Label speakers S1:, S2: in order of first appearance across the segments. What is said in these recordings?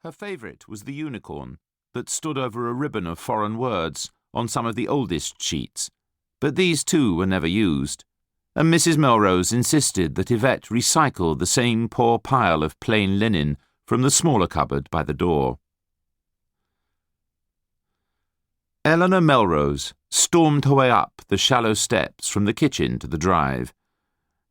S1: Her favourite was the unicorn, that stood over a ribbon of foreign words on some of the oldest sheets, but these too were never used, and Mrs. Melrose insisted that Yvette recycle the same poor pile of plain linen from the smaller cupboard by the door. Eleanor Melrose stormed her way up the shallow steps from the kitchen to the drive.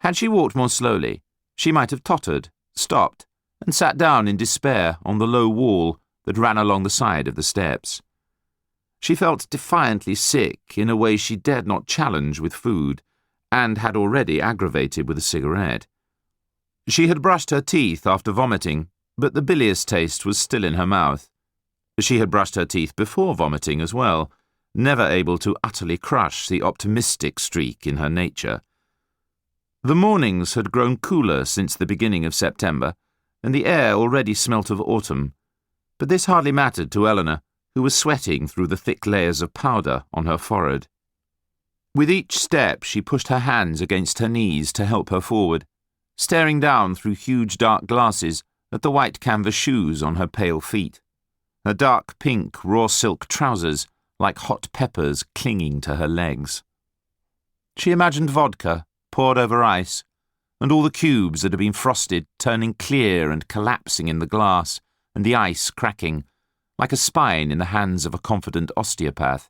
S1: Had she walked more slowly, she might have tottered, stopped, and sat down in despair on the low wall that ran along the side of the steps. She felt defiantly sick in a way she dared not challenge with food, and had already aggravated with a cigarette. She had brushed her teeth after vomiting, but the bilious taste was still in her mouth. She had brushed her teeth before vomiting as well, never able to utterly crush the optimistic streak in her nature. The mornings had grown cooler since the beginning of September, and the air already smelt of autumn, but this hardly mattered to Eleanor, who was sweating through the thick layers of powder on her forehead. With each step she pushed her hands against her knees to help her forward, staring down through huge dark glasses at the white canvas shoes on her pale feet, her dark pink raw silk trousers like hot peppers clinging to her legs. She imagined vodka poured over ice, and all the cubes that had been frosted turning clear and collapsing in the glass, and the ice cracking, like a spine in the hands of a confident osteopath.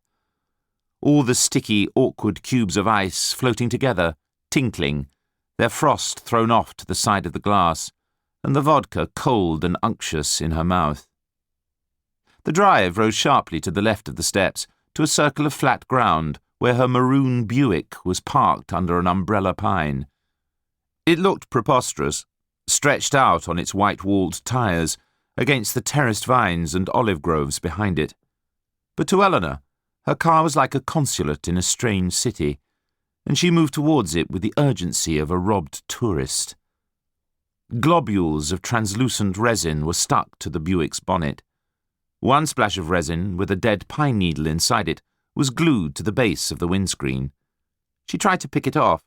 S1: All the sticky, awkward cubes of ice floating together, tinkling, their frost thrown off to the side of the glass, and the vodka cold and unctuous in her mouth. The drive rose sharply to the left of the steps, to a circle of flat ground where her maroon Buick was parked under an umbrella pine. It looked preposterous, stretched out on its white-walled tyres against the terraced vines and olive groves behind it. But to Eleanor, her car was like a consulate in a strange city, and she moved towards it with the urgency of a robbed tourist. Globules of translucent resin were stuck to the Buick's bonnet. One splash of resin, with a dead pine needle inside it, was glued to the base of the windscreen. She tried to pick it off,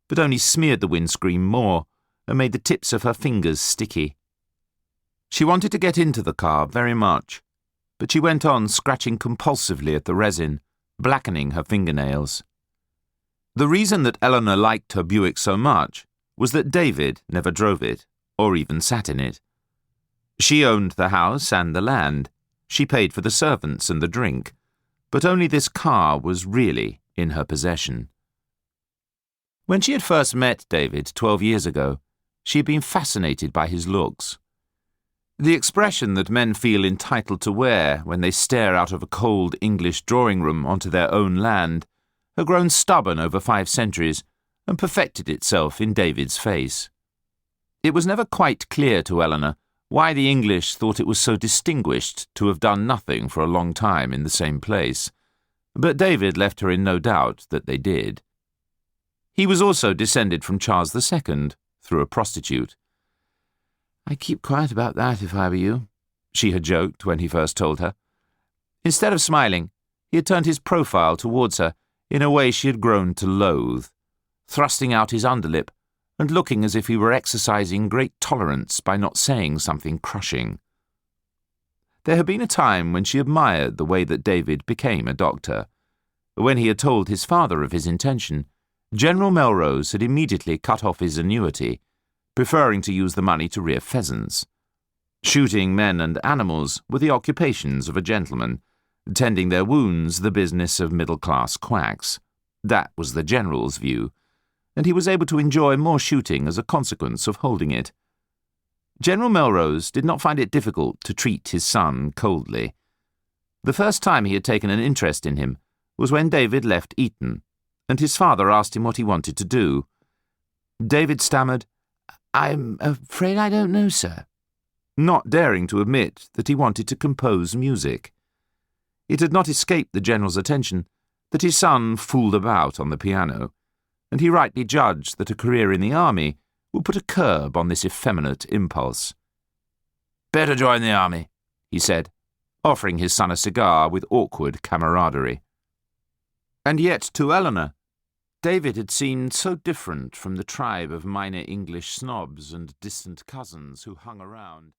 S1: but only smeared the windscreen more and made the tips of her fingers sticky. She wanted to get into the car very much, but she went on scratching compulsively at the resin, blackening her fingernails. The reason that Eleanor liked her Buick so much was that David never drove it, or even sat in it. She owned the house and the land. She paid for the servants and the drink, but only this car was really in her possession. When she had first met David 12 years ago, she had been fascinated by his looks. The expression that men feel entitled to wear when they stare out of a cold English drawing-room onto their own land had grown stubborn over 5 centuries and perfected itself in David's face. It was never quite clear to Eleanor why the English thought it was so distinguished to have done nothing for a long time in the same place, but David left her in no doubt that they did. He was also descended from Charles II, through a prostitute. "I'd keep quiet about that if I were you," she had joked when he first told her. Instead of smiling, he had turned his profile towards her in a way she had grown to loathe, thrusting out his underlip and looking as if he were exercising great tolerance by not saying something crushing. There had been a time when she admired the way that David became a doctor. When he had told his father of his intention, General Melrose had immediately cut off his annuity, preferring to use the money to rear pheasants. Shooting men and animals were the occupations of a gentleman, tending their wounds the business of middle-class quacks. That was the General's view, and he was able to enjoy more shooting as a consequence of holding it. General Melrose did not find it difficult to treat his son coldly. The first time he had taken an interest in him was when David left Eton, and his father asked him what he wanted to do. David stammered, "I'm afraid I don't know, sir," not daring to admit that he wanted to compose music. It had not escaped the General's attention that his son fooled about on the piano, and he rightly judged that a career in the army would put a curb on this effeminate impulse. "Better join the army," he said, offering his son a cigar with awkward camaraderie. And yet, to Eleanor, David had seemed so different from the tribe of minor English snobs and distant cousins who hung around.